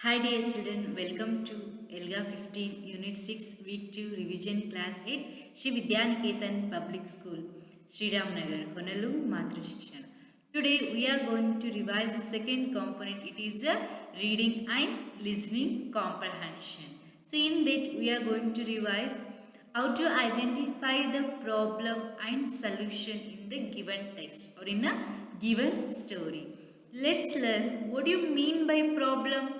Hi dear children, welcome to ELGA 15 Unit 6 Week 2 Revision Class 8 Shri Vidyaniketan Public School, Sriram Nagar, Honolulu, Matru Shikshana. Today we are going to revise the second component. It is a reading and listening comprehension. So in that we are going to revise how to identify the problem and solution in the given text or in a given story. Let's learn what do you mean by problem.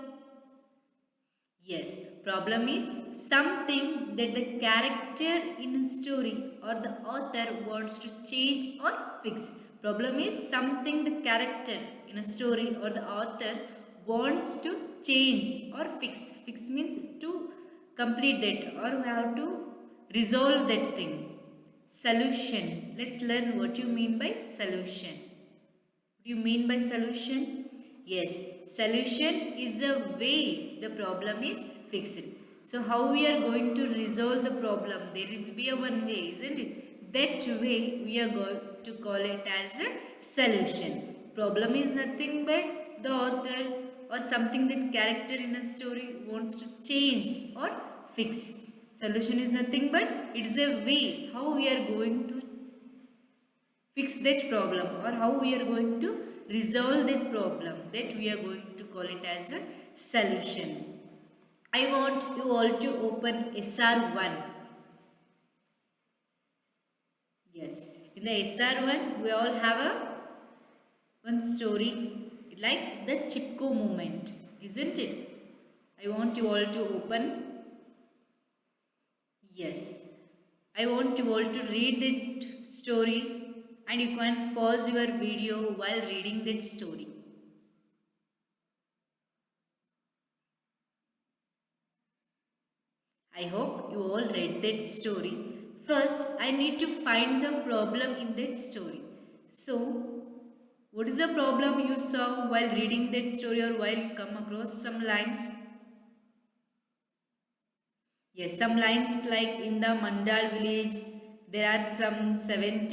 Yes, problem is something that the character in a story or the author wants to change or fix. Problem is something the character in a story or the author wants to change or fix. Fix means to complete that or have to resolve that thing. Solution. Let's learn what you mean by solution. What do you mean by solution? Yes, solution is a way the problem is fixed. So how we are going to resolve the problem? There will be a one way, isn't it? That way we are going to call it as a solution. Problem is nothing but the author or something that character in a story wants to change or fix. Solution is nothing but it is a way how we are going to fix that problem or how we are going to resolve that problem, that we are going to call it as a solution. I want you all to open SR1. Yes, in the SR1 we all have a one story like the Chipko movement, isn't it? I want you all to open. Yes, I want you all to read that story and you can pause your video while reading that story. I hope you all read that story. First, I need to find the problem in that story. So, what is the problem you saw while reading that story or while you come across some lines? Yes, some lines like in the Mandal village, there are some 70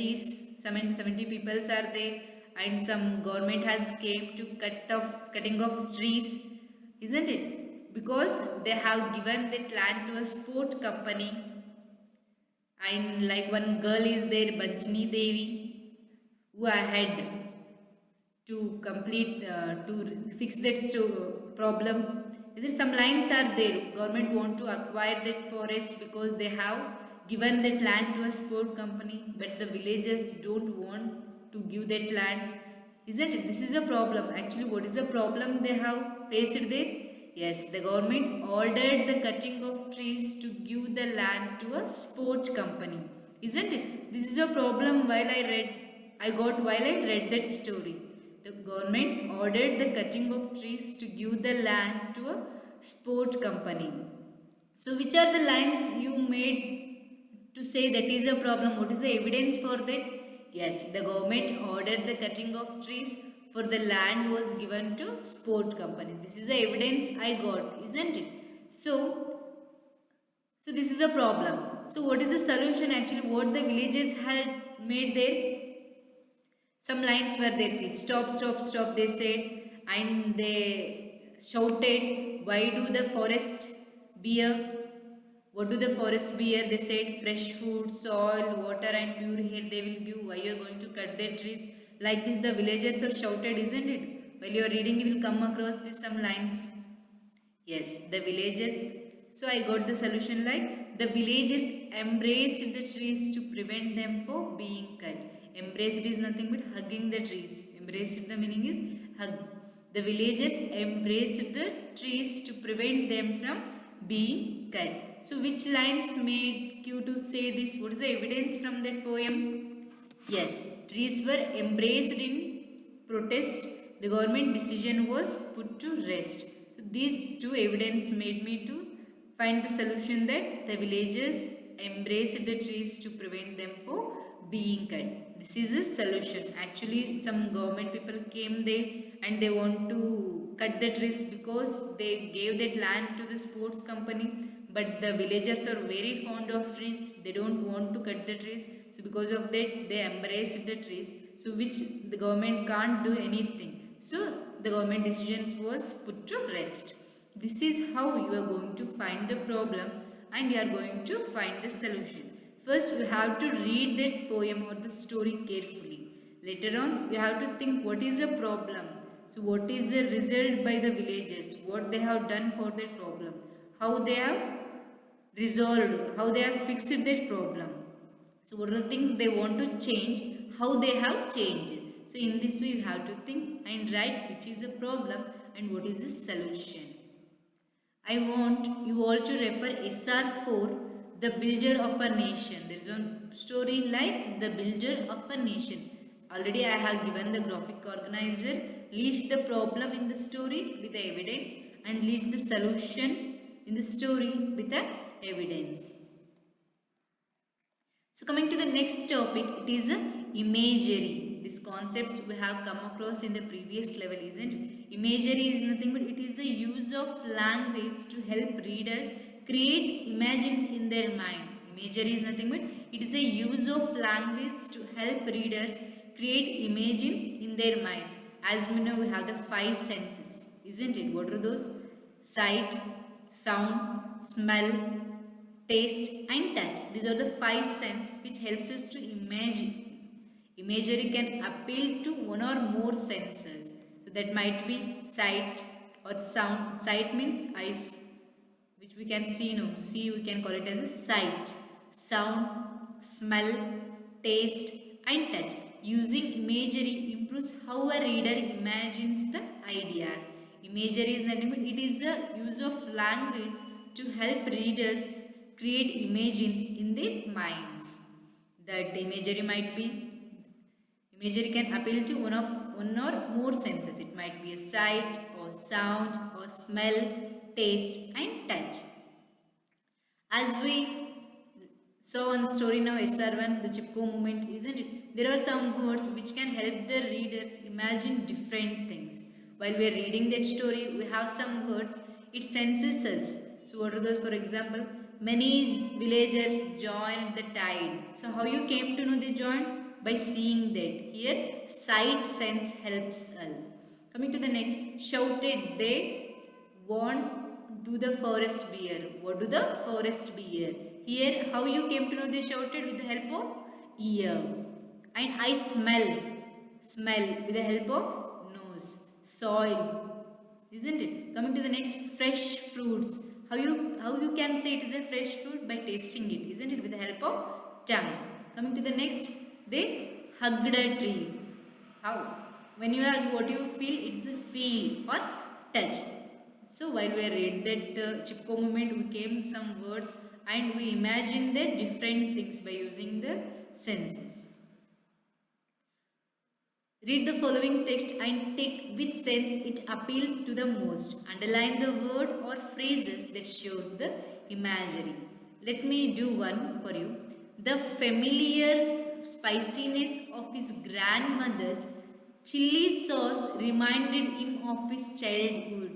people are there and some government has came to cutting off trees, isn't it? Because they have given that land to a sport company and like one girl is there, Bajni Devi, who had to complete to fix that problem. Is it some lines are there? Government want to acquire that forest because they have given that land to a sport company, but the villagers don't want to give that land. Isn't it? This is a problem. Actually, what is the problem they have faced there? Yes, the government ordered the cutting of trees to give the land to a sport company. Isn't it? This is a problem I got while I read that story. The government ordered the cutting of trees to give the land to a sport company. So which are the lines you made to say that is a problem? What is the evidence for that? Yes, the government ordered the cutting of trees for the land was given to sport company. This is the evidence I got, isn't it? So this is a problem. So what is the solution actually? What the villagers had made there? Some lines were there, see, stop, stop, stop, they said, and they shouted, why do the forest bear? What do the forest bear? They said, fresh food, soil, water, and pure air they will give. Why you are going to cut their trees? Like this, the villagers are shouted, isn't it? While you are reading, you will come across this some lines. Yes, the villagers. So I got the solution like the villagers embraced the trees to prevent them from being cut. Embraced is nothing but hugging the trees. Embraced the meaning is hug. The villagers embraced the trees to prevent them from being cut. So which lines made you to say this? What is the evidence from that poem? Yes, trees were embraced in protest. The government decision was put to rest. So these two evidence made me to find the solution that the villagers embraced the trees to prevent them from being cut. This is a solution. Actually, some government people came there and they want to cut the trees because they gave that land to the sports company, but the villagers are very fond of trees. They don't want to cut the trees, so because of that they embrace the trees, so which the government can't do anything. So the government decisions was put to rest. This is how you are going to find the problem and you are going to find the solution. First, you have to read that poem or the story carefully. Later on, you have to think what is the problem. So what is the result by the villagers, what they have done for that problem, how they have resolved, how they have fixed that problem. So what are the things they want to change, how they have changed. So in this way you have to think and write which is the problem and what is the solution. I want you all to refer SR4, The Builder of a Nation. There is one story like The Builder of a Nation. Already I have given the graphic organizer. List the problem in the story with the evidence and list the solution in the story with the evidence. So coming to the next topic, it is imagery. This concept we have come across in the previous level, isn't it? Imagery is nothing but it is a use of language to help readers create images in their mind. Imagery is nothing but it is a use of language to help readers create images in their minds. As we know, we have the 5 senses, isn't it? What are those? Sight, sound, smell, taste and touch. These are the 5 senses which helps us to imagine. Imagery can appeal to one or more senses. So that might be sight or sound. Sight means eyes, which we can see now. See, we can call it as a sight. Sound, smell, taste and touch. Using imagery improves how a reader imagines the ideas. Imagery is nothing but it is a use of language to help readers create images in their minds. That imagery can appeal to one or more senses. It might be a sight or sound or smell, taste and touch. As we saw on story now SR1, the Chipko movement, isn't it? There are some words which can help the readers imagine different things. While we are reading that story, we have some words, it senses us. So what are those? For example, many villagers joined the tide. So how you came to know they joined? By seeing that. Here sight sense helps us. Coming to the next, shouted they want do the forest bear. What do the forest bear? Here how you came to know they shouted? With the help of ear. And I smell with the help of nose. Soil, isn't it? Coming to the next, fresh fruits. How you can say it is a fresh fruit? By tasting it, isn't it? With the help of tongue. Coming to the next, they hugged a tree. How? When you hug, what you feel? It's a feel or touch. So while we read that Chipko movement, we came some words and we imagine the different things by using the senses. Read the following text and take which sense it appeals to the most. Underline the word or phrases that shows the imagery. Let me do one for you. The familiar spiciness of his grandmother's chili sauce reminded him of his childhood.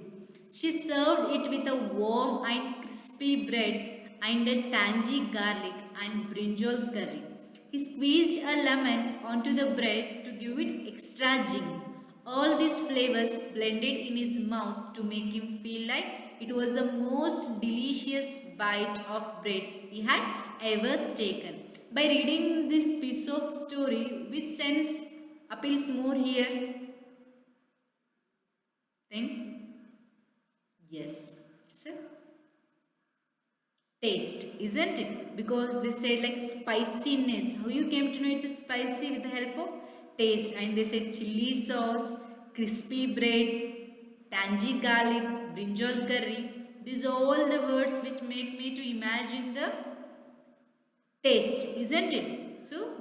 She served it with a warm and crispy bread and a tangy garlic and brinjal curry. He squeezed a lemon onto the bread to give it extra zing. All these flavors blended in his mouth to make him feel like it was the most delicious bite of bread he had ever taken. By reading this piece of story, which sense appeals more here? Think? Yes, it's a taste, isn't it? Because they said like spiciness. How you came to know it's a spicy? With the help of taste. And they said chili sauce, crispy bread, tangy garlic, brinjal curry. These are all the words which make me to imagine the taste, isn't it? So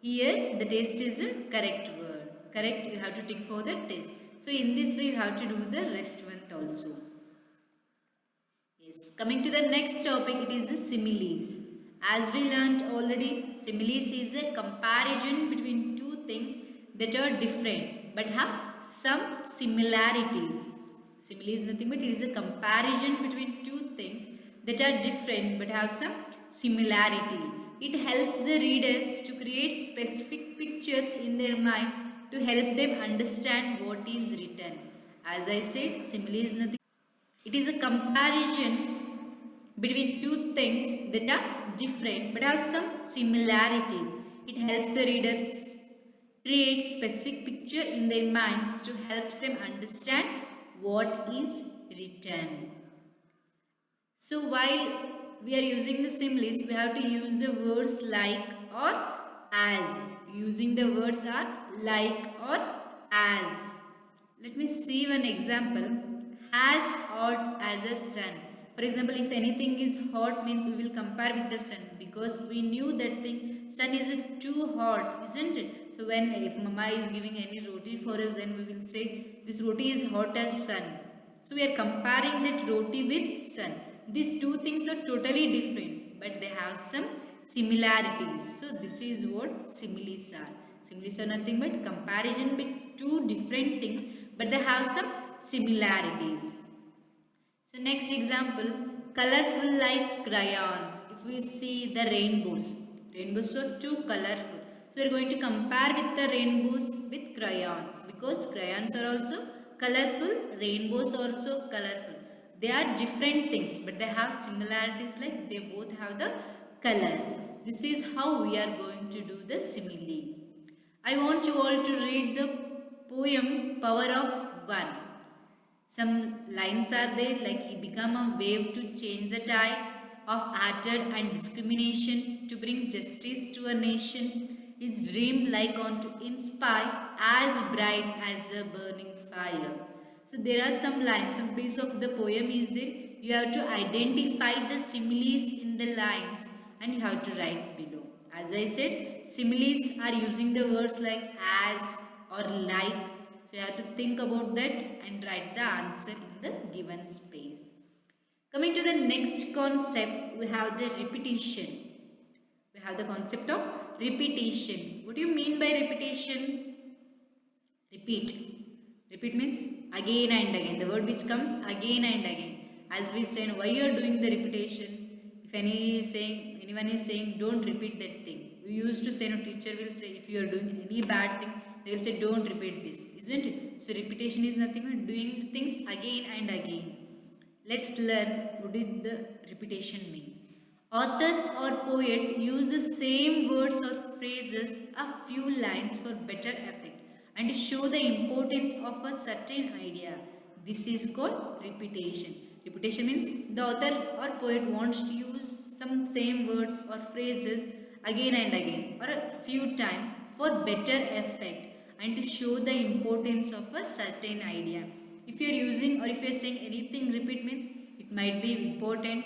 here the taste is a correct word. Correct, you have to tick for the taste. So in this way you have to do the rest one also. Yes, coming to the next topic, it is the similes. As we learnt already, similes is a comparison between two things that are different but have some similarities. Simile is nothing but it is a comparison between two things that are different but have some similarity. It helps the readers to create specific pictures in their mind to help them understand what is written. As I said, simile is nothing. It is a comparison between two things that are different but have some similarities. It helps the readers create specific picture in their minds to help them understand what is written. So while we are using the similes, we have to use the words like or as. Using the words are like or as. Let me see one example. Has hot as a sun. For example, if anything is hot means we will compare with the sun because we knew that thing sun is too hot, isn't it? So when if mama is giving any roti for us, then we will say this roti is hot as sun. So we are comparing that roti with sun. These two things are totally different, but they have some similarities. So this is what similes are. Similes are nothing but comparison between two different things, but they have some similarities. So next example, colorful like crayons. If we see the rainbows are too colorful. So we are going to compare with the rainbows with crayons because crayons are also colorful, rainbows are also colorful. They are different things but they have similarities like they both have the colors. This is how we are going to do the simile. I want you all to read the poem Power of One. Some lines are there like he became a wave to change the tide of hatred and discrimination to bring justice to a nation. His dream like on to inspire as bright as a burning fire. So there are some lines, some piece of the poem is there. You have to identify the similes in the lines and you have to write below. As I said, similes are using the words like as or like. So you have to think about that and write the answer in the given space. Coming to the next concept, we have the repetition. We have the concept of repetition. What do you mean by repetition? Repeat. Repeat means again and again. The word which comes again and again. As we say, why you are doing the repetition? If anyone is saying, don't repeat that thing. We used to say, no, teacher will say, if you are doing any bad thing, they will say, don't repeat this, isn't it? So repetition is nothing but doing things again and again. Let's learn what did the repetition mean. Authors or poets use the same words or phrases a few lines for better effect and show the importance of a certain idea. This is called repetition. Repetition means the author or poet wants to use some same words or phrases again and again or a few times for better effect and to show the importance of a certain idea. If you are using or if you are saying anything repeat means it might be important.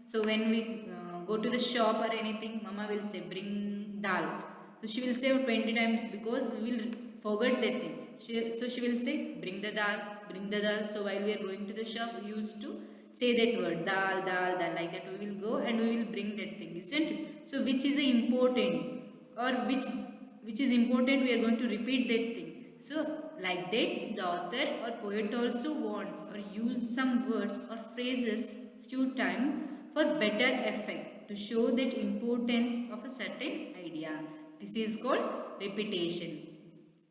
So when we go to the shop or anything, mama will say bring dal. So she will say 20 times because we will forget that thing. So she will say bring the dal, bring the dal. So while we are going to the shop, we used to say that word dal, dal, dal. Like that we will go and we will bring that thing, isn't it? So which is important or which is important, we are going to repeat that thing. So like that, the author or poet also wants or used some words or phrases few times for better effect to show that importance of a certain idea. This is called repetition.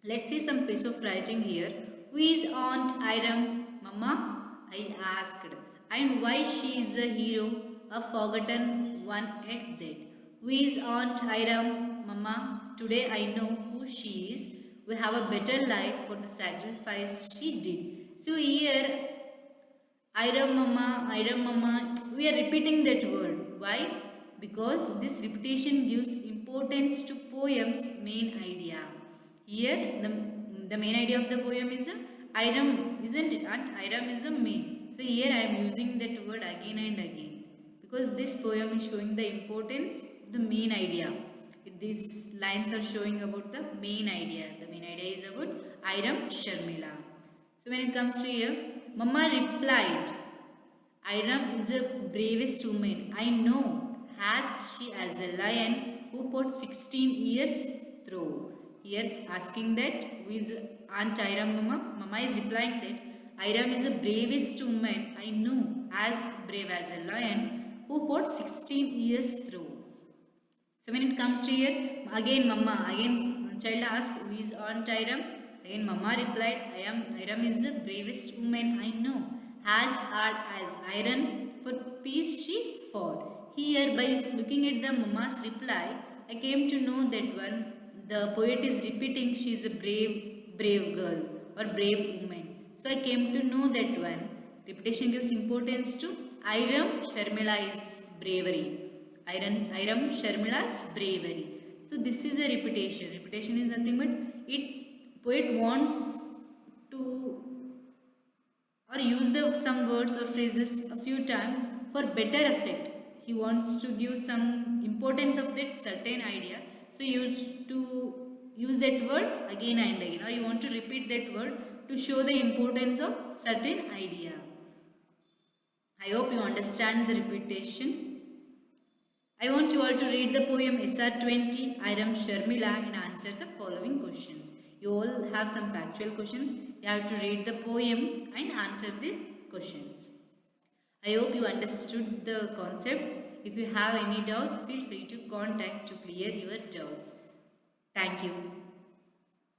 Let's see some piece of writing here. Who is Aunt Iram? Mama, I asked. And why she is a hero, a forgotten one at that. Who is Aunt Iram? Mama, today I know who she is. We have a better life for the sacrifice she did. So here, Iram Mama, we are repeating that word. Why? Because this repetition gives importance to poem's main idea. Here, the main idea of the poem is Iram, isn't it? And Iram is a main. So here I am using that word again and again. Because this poem is showing the importance of the main idea. These lines are showing about the main idea. The main idea is about Iram Sharmila. So when it comes to here, Mama replied, Iram is the bravest woman I know. Has she as a lion who fought 16 years through. Here asking that who is Aunt Iram Mama? Mama is replying that Iram is the bravest woman I know, as brave as a lion who fought 16 years through. So when it comes to here, again child asked, who is Aunt Iram? Again Mama replied, Iram is the bravest woman I know, as hard as iron, for peace she fought. Here, by looking at the mama's reply, I came to know that one, the poet is repeating she is a brave girl or brave woman. So I came to know that one. Repetition gives importance to Iram Sharmila's bravery. Iram Sharmila's bravery. So this is a repetition. Repetition is nothing but it poet wants to or use the some words or phrases a few times for better effect. He wants to give some importance of that certain idea, so you used to use that word again and again, or you want to repeat that word to show the importance of certain idea. I hope you understand the repetition. I want you all to read the poem SR20 Iram Sharmila and answer the following questions. You all have some factual questions. You have to read the poem and answer these questions. I hope you understood the concepts. If you have any doubt, feel free to contact to clear your doubts. Thank you.